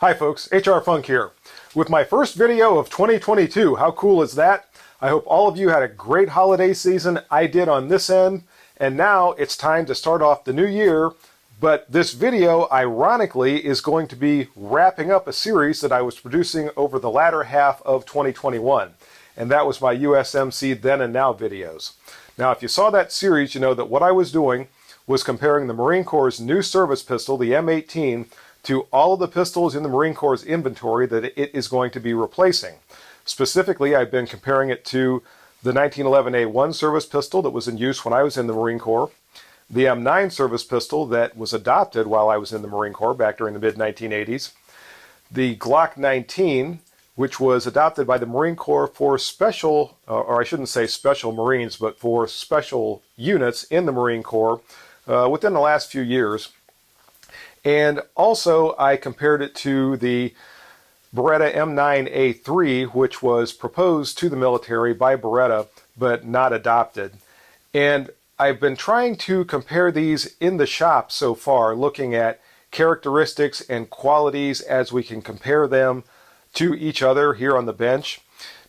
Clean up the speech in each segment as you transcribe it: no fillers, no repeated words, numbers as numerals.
Hi folks, HR Funk here. With my first video of 2022, how cool is that? I hope all of you had a great holiday season. I did on this end, and now it's time to start off the new year. But this video, ironically, is going to be wrapping up a series that I was producing over the latter half of 2021. And that was my USMC Then and Now videos. Now, if you saw that series, you know that what I was doing was comparing the Marine Corps' new service pistol, the M18, to all of the pistols in the Marine Corps' inventory that it is going to be replacing. Specifically, I've been comparing it to the 1911A1 service pistol that was in use when I was in the Marine Corps, the M9 service pistol that was adopted while I was in the Marine Corps back during the mid-1980s, the Glock 19, which was adopted by the Marine Corps for special, or I shouldn't say special Marines, but for special units in the Marine Corps within the last few years. And also I compared it to the Beretta M9A3, which was proposed to the military by Beretta, but not adopted. And I've been trying to compare these in the shop so far, looking at characteristics and qualities as we can compare them to each other here on the bench.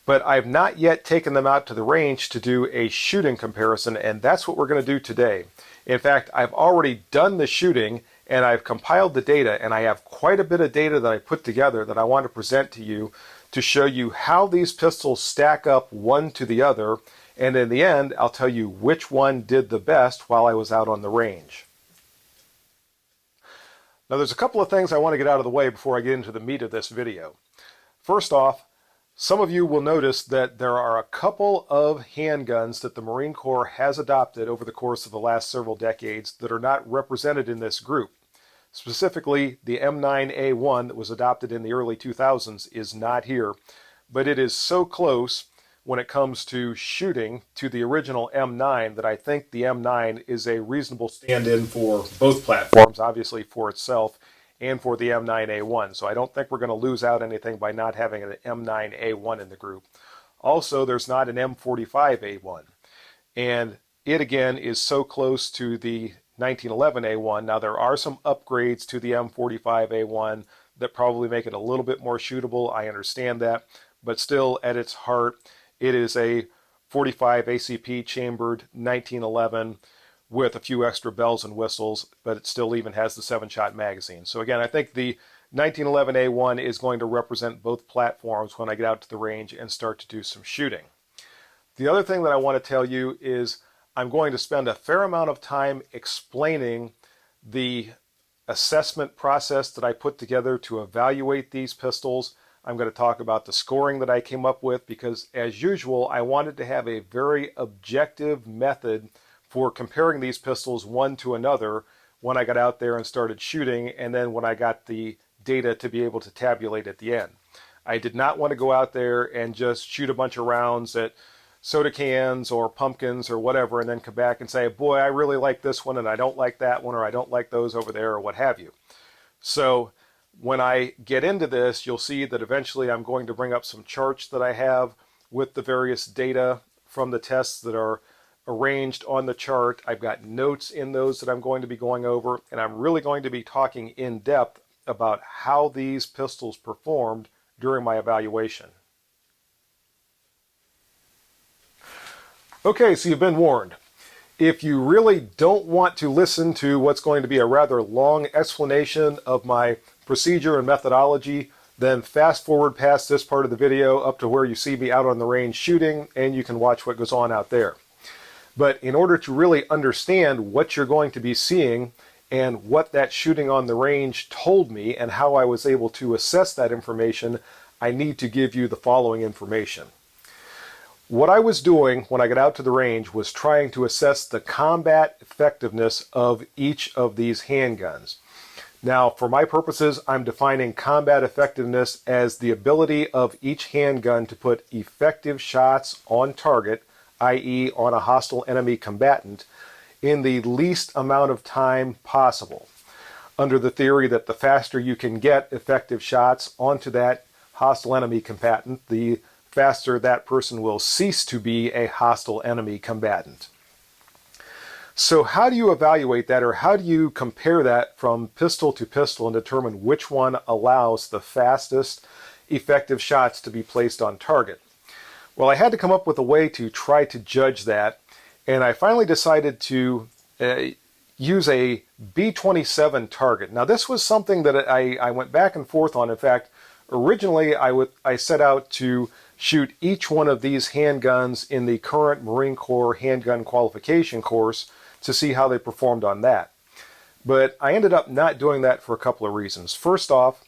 But I've not yet taken them out to the range to do a shooting comparison, and that's what we're going to do today. In fact, I've already done the shooting, and I've compiled the data, and I have quite a bit of data that I put together that I want to present to you to show you how these pistols stack up one to the other, and in the end, I'll tell you which one did the best while I was out on the range. Now, there's a couple of things I want to get out of the way before I get into the meat of this video. First off, some of you will notice that there are a couple of handguns that the Marine Corps has adopted over the course of the last several decades that are not represented in this group. Specifically, the M9A1 that was adopted in the early 2000s is not here, but it is so close when it comes to shooting to the original M9 that I think the M9 is a reasonable stand-in for both platforms, obviously for itself and for the M9A1. So I don't think we're going to lose out anything by not having an M9A1 in the group. Also, there's not an M45A1. And it again is so close to the 1911A1. Now there are some upgrades to the M45A1 that probably make it a little bit more shootable. I understand that. But still, at its heart, it is a 45 ACP chambered 1911 with a few extra bells and whistles, but it still even has the 7-shot magazine. So again, I think the 1911A1 is going to represent both platforms when I get out to the range and start to do some shooting. The other thing that I want to tell you is I'm going to spend a fair amount of time explaining the assessment process that I put together to evaluate these pistols. I'm going to talk about the scoring that I came up with because, as usual, I wanted to have a very objective method for comparing these pistols one to another when I got out there and started shooting, and then when I got the data to be able to tabulate at the end. I did not want to go out there and just shoot a bunch of rounds at soda cans or pumpkins or whatever and then come back and say, boy, I really like this one and I don't like that one, or I don't like those over there, or what have you. So when I get into this, you'll see that eventually I'm going to bring up some charts that I have with the various data from the tests that are arranged on the chart. I've got notes in those that I'm going to be going over, and I'm really going to be talking in depth about how these pistols performed during my evaluation. Okay, so you've been warned. If you really don't want to listen to what's going to be a rather long explanation of my procedure and methodology, then fast forward past this part of the video up to where you see me out on the range shooting, and you can watch what goes on out there. But in order to really understand what you're going to be seeing and what that shooting on the range told me and how I was able to assess that information, I need to give you the following information. What I was doing when I got out to the range was trying to assess the combat effectiveness of each of these handguns. Now, for my purposes, I'm defining combat effectiveness as the ability of each handgun to put effective shots on target, i.e. on a hostile enemy combatant, in the least amount of time possible, under the theory that the faster you can get effective shots onto that hostile enemy combatant, the faster that person will cease to be a hostile enemy combatant. So how do you evaluate that, or how do you compare that from pistol to pistol and determine which one allows the fastest effective shots to be placed on target? Well, I had to come up with a way to try to judge that, and I finally decided to use a B-27 target. Now, this was something that I went back and forth on. In fact, originally I set out to shoot each one of these handguns in the current Marine Corps handgun qualification course to see how they performed on that. But I ended up not doing that for a couple of reasons. First off,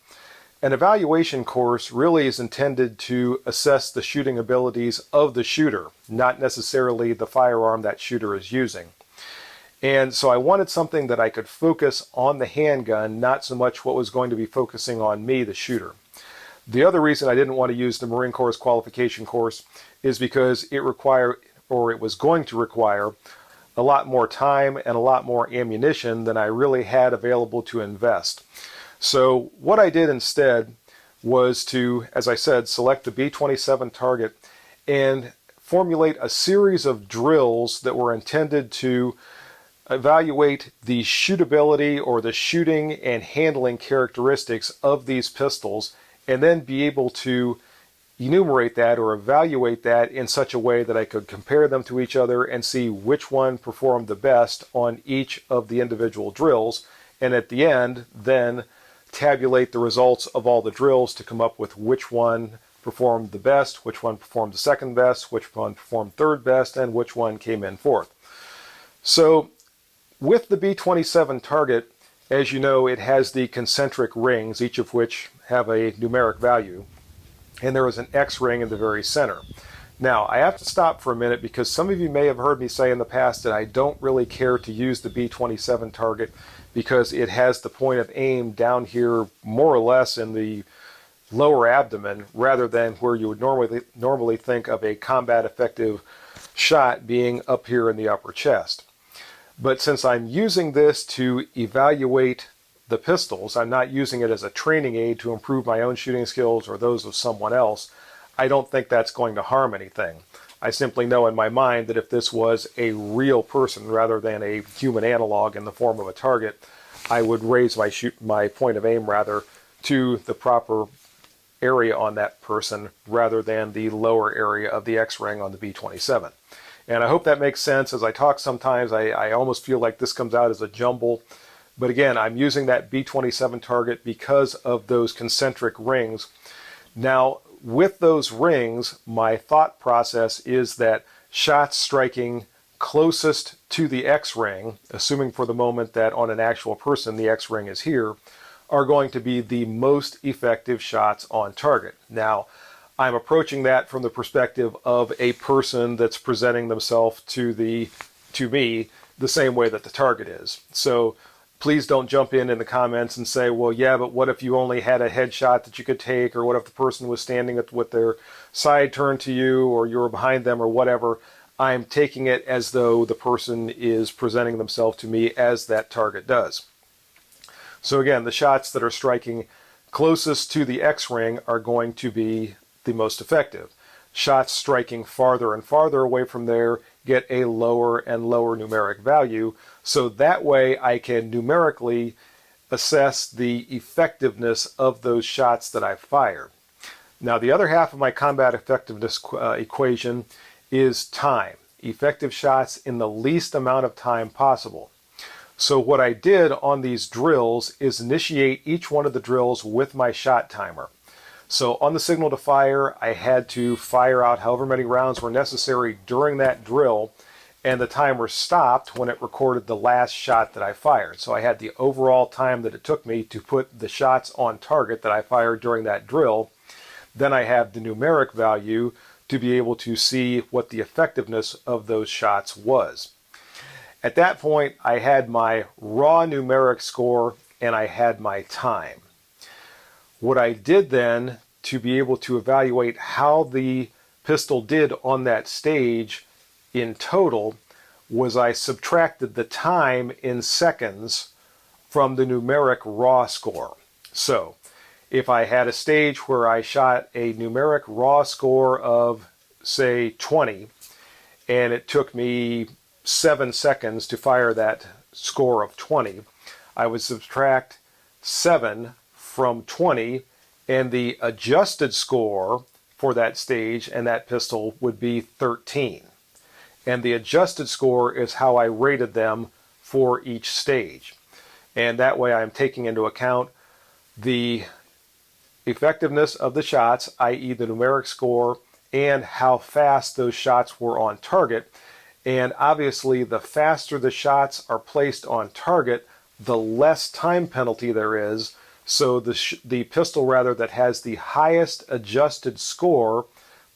an evaluation course really is intended to assess the shooting abilities of the shooter, not necessarily the firearm that shooter is using. And so I wanted something that I could focus on the handgun, not so much what was going to be focusing on me, the shooter. The other reason I didn't want to use the Marine Corps qualification course is because it was going to require a lot more time and a lot more ammunition than I really had available to invest. So what I did instead was to, as I said, select the B-27 target and formulate a series of drills that were intended to evaluate the shootability or the shooting and handling characteristics of these pistols, and then be able to enumerate that or evaluate that in such a way that I could compare them to each other and see which one performed the best on each of the individual drills, and at the end then tabulate the results of all the drills to come up with which one performed the best, which one performed the second best, which one performed third best, and which one came in fourth. So with the B-27 target, as you know, it has the concentric rings, each of which have a numeric value, and there is an X ring in the very center. Now, I have to stop for a minute because some of you may have heard me say in the past that I don't really care to use the B-27 target because it has the point of aim down here more or less in the lower abdomen rather than where you would normally think of a combat effective shot being up here in the upper chest. But since I'm using this to evaluate the pistols, I'm not using it as a training aid to improve my own shooting skills or those of someone else, I don't think that's going to harm anything. I simply know in my mind that if this was a real person rather than a human analog in the form of a target, I would raise my point of aim rather to the proper area on that person rather than the lower area of the X-ring on the B-27. And I hope that makes sense. As I talk sometimes, I almost feel like this comes out as a jumble. But again, I'm using that B-27 target because of those concentric rings. Now, with those rings, my thought process is that shots striking closest to the X-ring, assuming for the moment that on an actual person the X-ring is here, are going to be the most effective shots on target. Now, I'm approaching that from the perspective of a person that's presenting themselves to me the same way that the target is. So please don't jump in the comments and say, well, yeah, but what if you only had a headshot that you could take, or what if the person was standing with their side turned to you, or you were behind them, or whatever. I'm taking it as though the person is presenting themselves to me as that target does. So again, the shots that are striking closest to the X-ring are going to be the most effective. Shots striking farther and farther away from there get a lower and lower numeric value, so that way I can numerically assess the effectiveness of those shots that I've fired. Now, the other half of my combat effectiveness equation is time. Effective shots in the least amount of time possible. So what I did on these drills is initiate each one of the drills with my shot timer. So on the signal to fire, I had to fire out however many rounds were necessary during that drill, and the timer stopped when it recorded the last shot that I fired. So I had the overall time that it took me to put the shots on target that I fired during that drill. Then I have the numeric value to be able to see what the effectiveness of those shots was. At that point, I had my raw numeric score and I had my time. What I did then to be able to evaluate how the pistol did on that stage in total was I subtracted the time in seconds from the numeric raw score. So if I had a stage where I shot a numeric raw score of, say, 20, and it took me 7 seconds to fire that score of 20, I would subtract 7 from 20, and the adjusted score for that stage and that pistol would be 13. And the adjusted score is how I rated them for each stage. And that way I'm taking into account the effectiveness of the shots, i.e. the numeric score, and how fast those shots were on target. And obviously, the faster the shots are placed on target, the less time penalty there is. So the pistol rather that has the highest adjusted score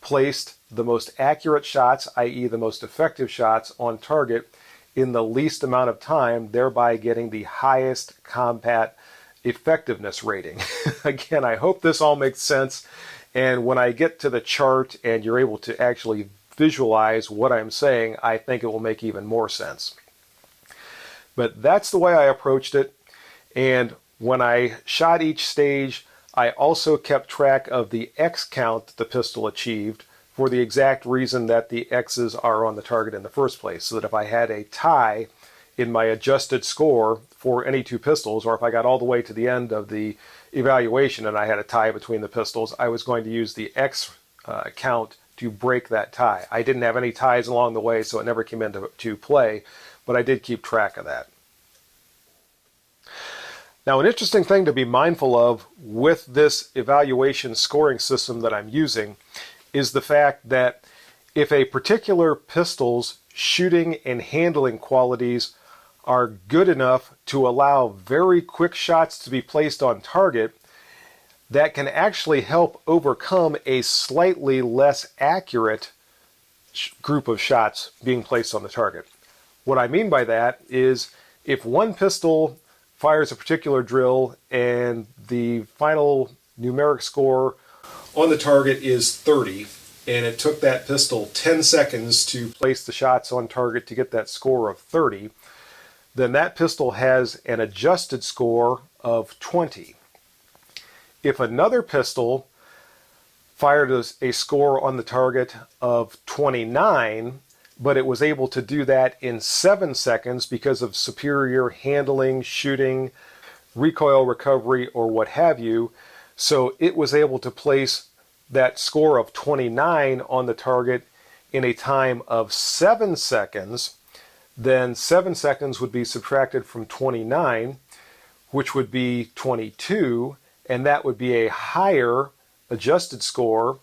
placed the most accurate shots, i.e. the most effective shots on target in the least amount of time, thereby getting the highest combat effectiveness rating. Again, I hope this all makes sense. And when I get to the chart and you're able to actually visualize what I'm saying, I think it will make even more sense. But that's the way I approached it. And when I shot each stage, I also kept track of the X count that the pistol achieved for the exact reason that the X's are on the target in the first place. So that if I had a tie in my adjusted score for any two pistols, or if I got all the way to the end of the evaluation and I had a tie between the pistols, I was going to use the X count to break that tie. I didn't have any ties along the way, so it never came into play, but I did keep track of that. Now, an interesting thing to be mindful of with this evaluation scoring system that I'm using is the fact that if a particular pistol's shooting and handling qualities are good enough to allow very quick shots to be placed on target, that can actually help overcome a slightly less accurate group of shots being placed on the target. What I mean by that is if one pistol fires a particular drill and the final numeric score on the target is 30, and it took that pistol 10 seconds to place the shots on target to get that score of 30, then that pistol has an adjusted score of 20. If another pistol fired a score on the target of 29, but it was able to do that in 7 seconds because of superior handling, shooting, recoil recovery, or what have you, so it was able to place that score of 29 on the target in a time of 7 seconds, then 7 seconds would be subtracted from 29, which would be 22, and that would be a higher adjusted score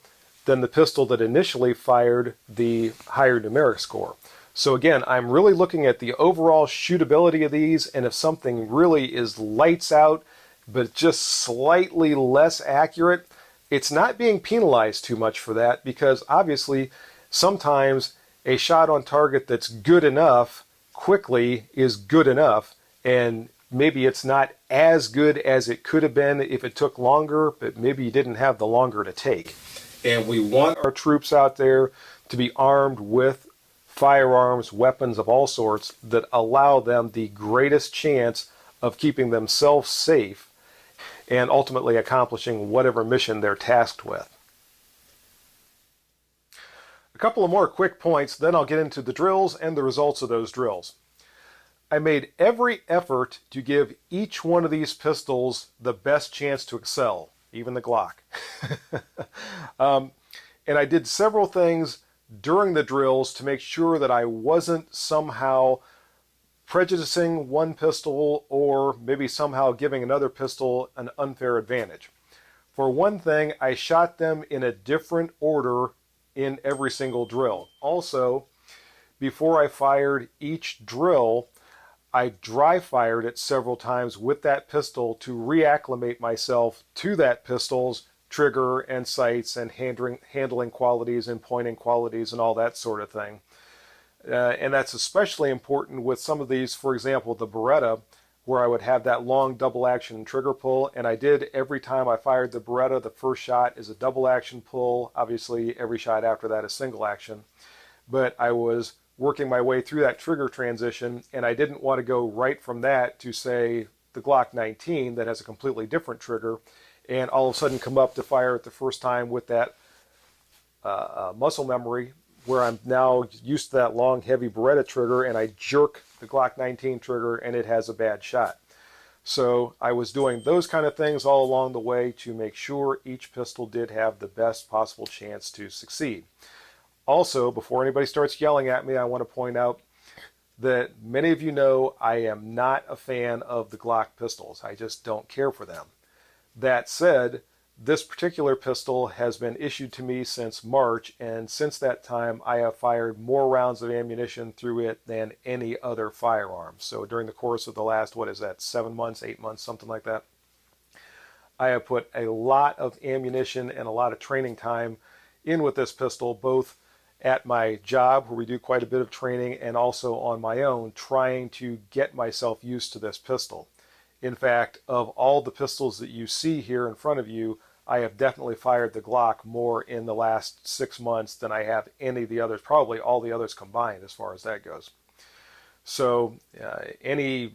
than the pistol that initially fired the higher numeric score. So again, I'm really looking at the overall shootability of these, and if something really is lights out, but just slightly less accurate, it's not being penalized too much for that, because obviously sometimes a shot on target that's good enough quickly is good enough, and maybe it's not as good as it could have been if it took longer, but maybe you didn't have the longer to take. And we want our troops out there to be armed with firearms, weapons of all sorts that allow them the greatest chance of keeping themselves safe and ultimately accomplishing whatever mission they're tasked with. A couple of more quick points, then I'll get into the drills and the results of those drills. I made every effort to give each one of these pistols the best chance to excel, even the Glock. And I did several things during the drills to make sure that I wasn't somehow prejudicing one pistol or maybe somehow giving another pistol an unfair advantage. For one thing, I shot them in a different order in every single drill. Also, before I fired each drill, I dry fired it several times with that pistol to reacclimate myself to that pistol's trigger and sights and handling qualities and pointing qualities and all that sort of thing. And that's especially important with some of these, for example, the Beretta, where I would have that long double action trigger pull, and I did every time I fired the Beretta, the first shot is a double action pull. Obviously, every shot after that is single action. But I was working my way through that trigger transition, and I didn't want to go right from that to, say, the Glock 19 that has a completely different trigger, and all of a sudden come up to fire it the first time with that muscle memory where I'm now used to that long, heavy Beretta trigger, and I jerk the Glock 19 trigger and it has a bad shot. So I was doing those kind of things all along the way to make sure each pistol did have the best possible chance to succeed. Also, before anybody starts yelling at me, I want to point out that many of you know I am not a fan of the Glock pistols. I just don't care for them. That said, this particular pistol has been issued to me since March, and since that time I have fired more rounds of ammunition through it than any other firearm. So during the course of the last, 7 months, 8 months, something like that, I have put a lot of ammunition and a lot of training time in with this pistol, both at my job where we do quite a bit of training and also on my own, trying to get myself used to this pistol. In fact, of all the pistols that you see here in front of you, I have definitely fired the Glock more in the last 6 months than I have any of the others, probably all the others combined as far as that goes. So any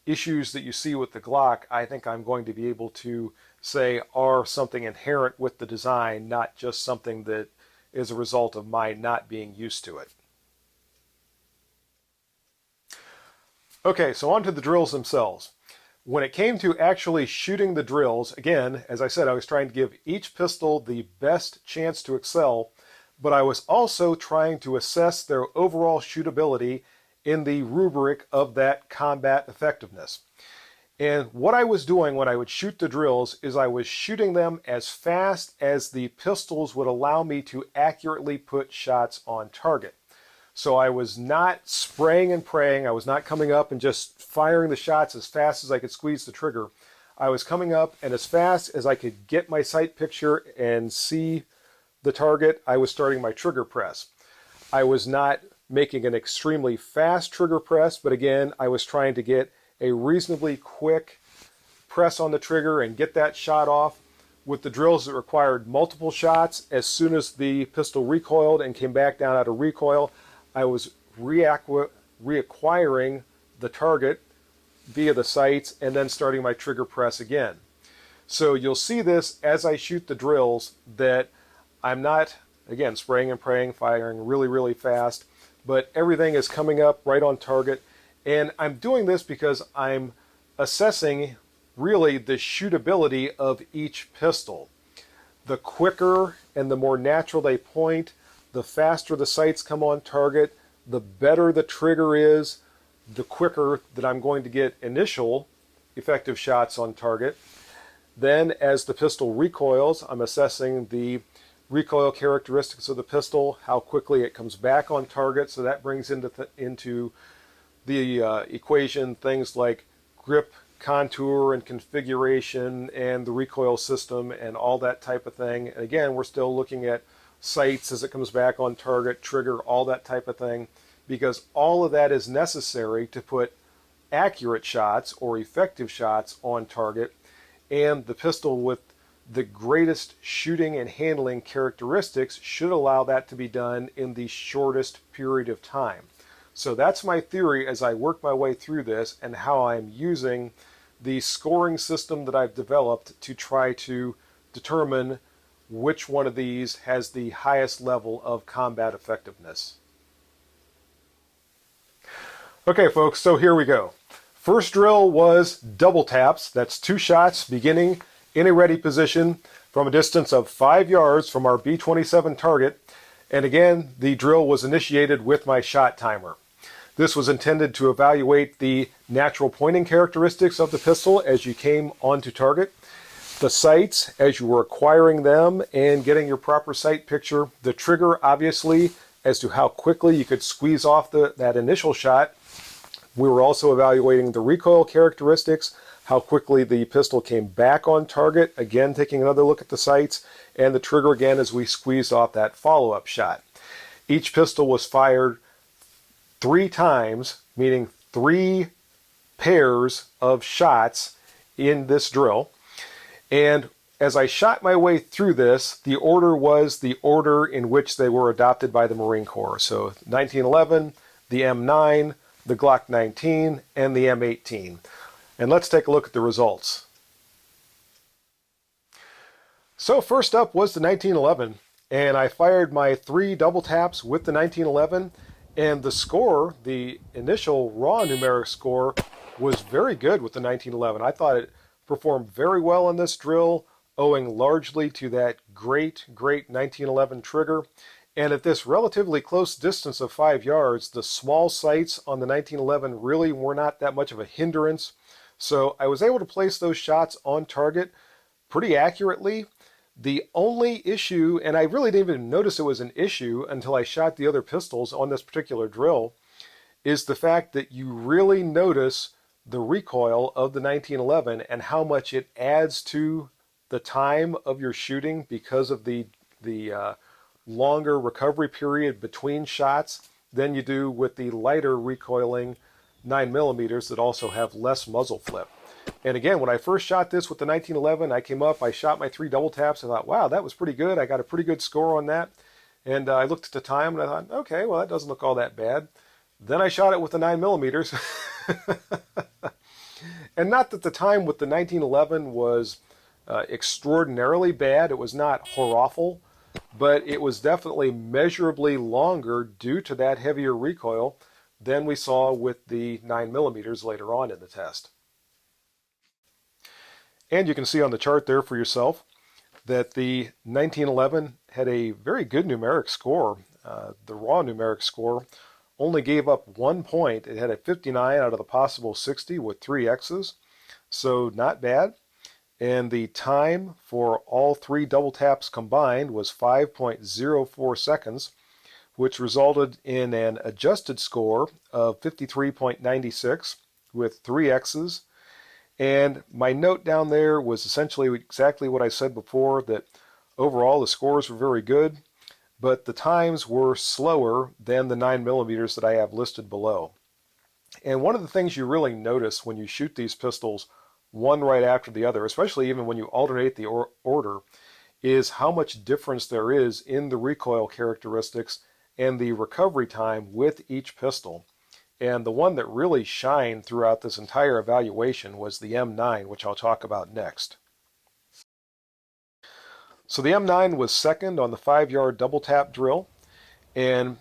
issues that you see with the Glock, I think I'm going to be able to say are something inherent with the design, not just something that is a result of my not being used to it. Okay, so on to the drills themselves. When it came to actually shooting the drills, again, as I said, I was trying to give each pistol the best chance to excel, but I was also trying to assess their overall shootability in the rubric of that combat effectiveness. And what I was doing when I would shoot the drills is I was shooting them as fast as the pistols would allow me to accurately put shots on target. So I was not spraying and praying. I was not coming up and just firing the shots as fast as I could squeeze the trigger. I was coming up, and as fast as I could get my sight picture and see the target, I was starting my trigger press. I was not making an extremely fast trigger press, but again, I was trying to get a reasonably quick press on the trigger and get that shot off. With the drills that required multiple shots, as soon as the pistol recoiled and came back down out of recoil, I was reacquiring the target via the sights and then starting my trigger press again. So you'll see this as I shoot the drills that I'm not, again, spraying and praying, firing really, really fast, but everything is coming up right on target. And I'm doing this because I'm assessing really the shootability of each pistol. The quicker and the more natural they point, the faster the sights come on target, the better the trigger is, the quicker that I'm going to get initial effective shots on target. Then as the pistol recoils, I'm assessing the recoil characteristics of the pistol, how quickly it comes back on target. So that brings into the equation things like grip contour and configuration and the recoil system and all that type of thing. And again, we're still looking at sights as it comes back on target, trigger, all that type of thing, because all of that is necessary to put accurate shots or effective shots on target. And the pistol with the greatest shooting and handling characteristics should allow that to be done in the shortest period of time. So that's my theory as I work my way through this and how I'm using the scoring system that I've developed to try to determine which one of these has the highest level of combat effectiveness. Okay, folks, so here we go. First drill was double taps. That's 2 shots beginning in a ready position from a distance of 5 yards from our B-27 target. And again, the drill was initiated with my shot timer. This was intended to evaluate the natural pointing characteristics of the pistol as you came onto target, the sights as you were acquiring them and getting your proper sight picture, the trigger obviously as to how quickly you could squeeze off that initial shot. We were also evaluating the recoil characteristics, how quickly the pistol came back on target, again taking another look at the sights, and the trigger again as we squeezed off that follow-up shot. Each pistol was fired 3 times, meaning 3 pairs of shots in this drill. And as I shot my way through this, the order was the order in which they were adopted by the Marine Corps. So 1911, the M9, the Glock 19, and the M18. And let's take a look at the results. So first up was the 1911. And I fired my 3 double taps with the 1911, and the score, the initial raw numeric score, was very good with the 1911. I thought it performed very well in this drill, owing largely to that great 1911 trigger. And at this relatively close distance of 5 yards, the small sights on the 1911 really were not that much of a hindrance. So I was able to place those shots on target pretty accurately. The only issue, and I really didn't even notice it was an issue until I shot the other pistols on this particular drill, is the fact that you really notice the recoil of the 1911 and how much it adds to the time of your shooting because of the longer recovery period between shots than you do with the lighter recoiling 9mm that also have less muzzle flip. And again, when I first shot this with the 1911, I came up, I shot my 3 double taps, and I thought, wow, that was pretty good. I got a pretty good score on that. And I looked at the time and I thought, okay, well, that doesn't look all that bad. Then I shot it with the 9mm. And not that the time with the 1911 was extraordinarily bad. It was not horrible, but it was definitely measurably longer due to that heavier recoil than we saw with the 9mm later on in the test. And you can see on the chart there for yourself that the 1911 had a very good numeric score. The raw numeric score only gave up 1 point. It had a 59 out of the possible 60 with 3 X's, so not bad. And the time for all 3 double taps combined was 5.04 seconds, which resulted in an adjusted score of 53.96 with 3 X's. And my note down there was essentially exactly what I said before, that overall the scores were very good, but the times were slower than the 9mm that I have listed below. And one of the things you really notice when you shoot these pistols one right after the other, especially even when you alternate the order, is how much difference there is in the recoil characteristics and the recovery time with each pistol. And the one that really shined throughout this entire evaluation was the M9, which I'll talk about next. So the M9 was second on the 5-yard double tap drill, and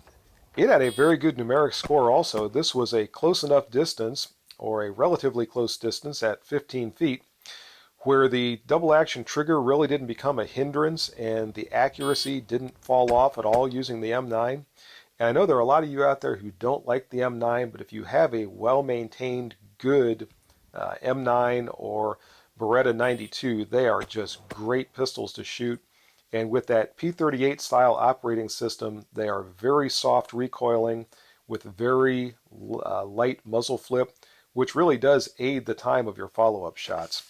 it had a very good numeric score also. This was a close enough distance, or a relatively close distance at 15 feet, where the double action trigger really didn't become a hindrance and the accuracy didn't fall off at all using the M9. And I know there are a lot of you out there who don't like the M9, but if you have a well-maintained, good M9 or Beretta 92, they are just great pistols to shoot. And with that P38 style operating system, they are very soft recoiling with very light muzzle flip, which really does aid the time of your follow-up shots.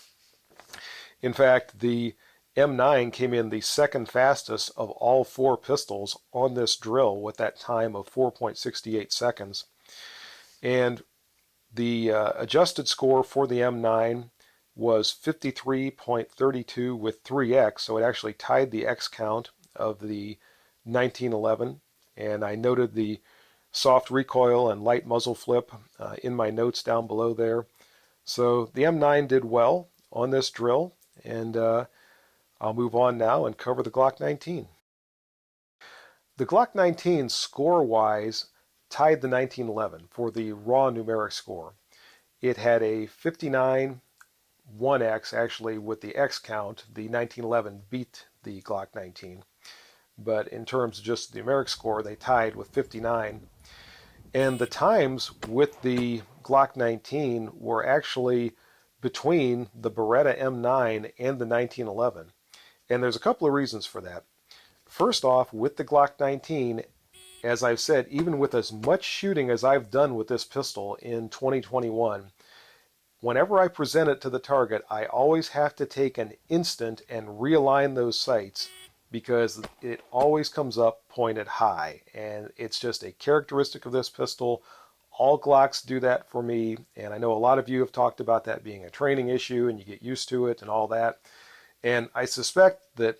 In fact, the M9 came in the second fastest of all 4 pistols on this drill with that time of 4.68 seconds. And the adjusted score for the M9 was 53.32 with 3X, so it actually tied the X count of the 1911. And I noted the soft recoil and light muzzle flip in my notes down below there. So the M9 did well on this drill, and I'll move on now and cover the Glock 19. The Glock 19 score-wise tied the 1911 for the raw numeric score. It had a 59 1X, actually with the X count. The 1911 beat the Glock 19, but in terms of just the numeric score, they tied with 59. And the times with the Glock 19 were actually between the Beretta M9 and the 1911. And there's a couple of reasons for that. First off, with the Glock 19, as I've said, even with as much shooting as I've done with this pistol in 2021, whenever I present it to the target, I always have to take an instant and realign those sights because it always comes up pointed high. And it's just a characteristic of this pistol. All Glocks do that for me, and I know a lot of you have talked about that being a training issue and you get used to it and all that. And I suspect that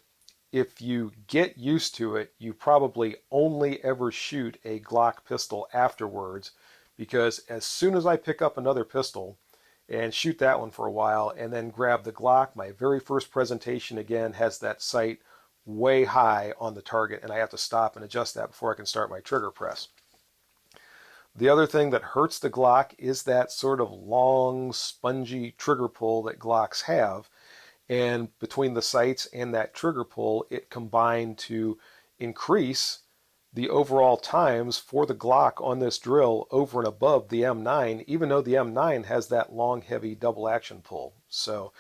if you get used to it, you probably only ever shoot a Glock pistol afterwards, because as soon as I pick up another pistol and shoot that one for a while and then grab the Glock, my very first presentation again has that sight way high on the target, and I have to stop and adjust that before I can start my trigger press. The other thing that hurts the Glock is that sort of long, spongy trigger pull that Glocks have. And between the sights and that trigger pull, it combined to increase the overall times for the Glock on this drill over and above the M9, even though the M9 has that long, heavy double action pull. So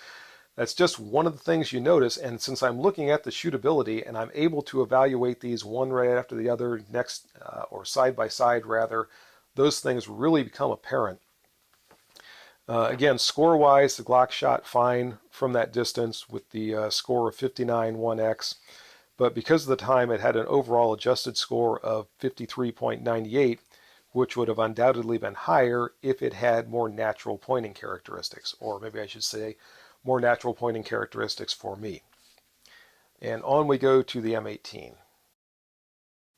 that's just one of the things you notice. And since I'm looking at the shootability and I'm able to evaluate these one right after the other, next or side by side rather, those things really become apparent. Again, score-wise, the Glock shot fine from that distance with the score of 59.1x, but because of the time, it had an overall adjusted score of 53.98, which would have undoubtedly been higher if it had more natural pointing characteristics, or maybe I should say more natural pointing characteristics for me. And on we go to the M18.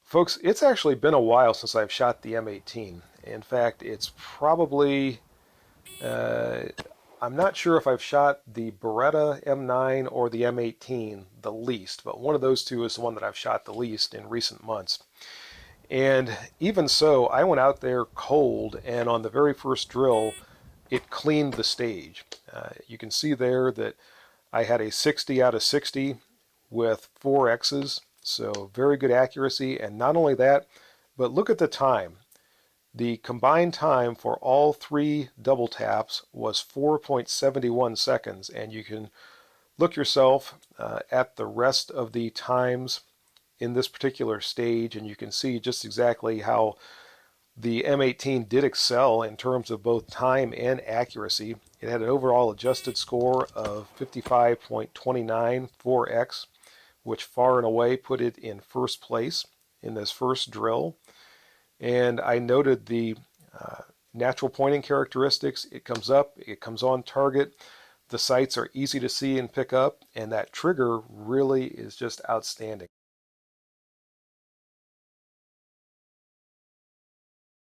Folks, it's actually been a while since I've shot the M18. In fact, it's probably... I'm not sure if I've shot the Beretta M9 or the M18 the least, but one of those two is the one that I've shot the least in recent months. And even so, I went out there cold, and on the very first drill, it cleaned the stage. You can see there that I had a 60 out of 60 with 4 X's, so very good accuracy. And not only that, but look at the time. The combined time for all 3 double taps was 4.71 seconds, and you can look yourself at the rest of the times in this particular stage, and you can see just exactly how the M18 did excel in terms of both time and accuracy. It had an overall adjusted score of 55.29 4x, which far and away put it in first place in this first drill. And I noted the natural pointing characteristics. It comes up, it comes on target, the sights are easy to see and pick up, and that trigger really is just outstanding.